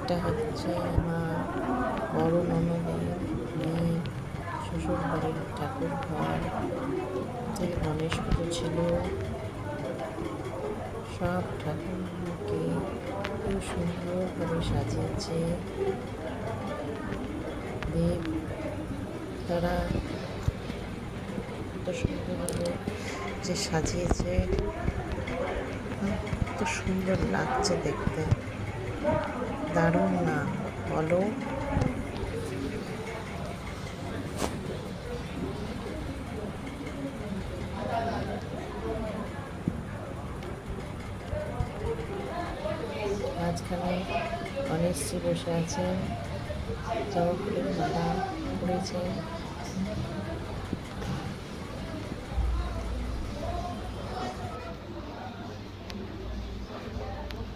এটা হচ্ছে আমার বড় ননদের মেয়ে শ্বশুর বাড়ির ঠাকুর ঘর। যে গণেশ পুজো ছিল, সব ঠাকুরকে খুব সুন্দরভাবে সাজিয়েছে। দেব তারা এত সুন্দরভাবে যে সাজিয়েছে, এত সুন্দর লাগছে দেখতে, দারুণ না বলো? মাঝখানে গণেশজি বসে আছেন, জবা ফুলের মালা পড়েছেন।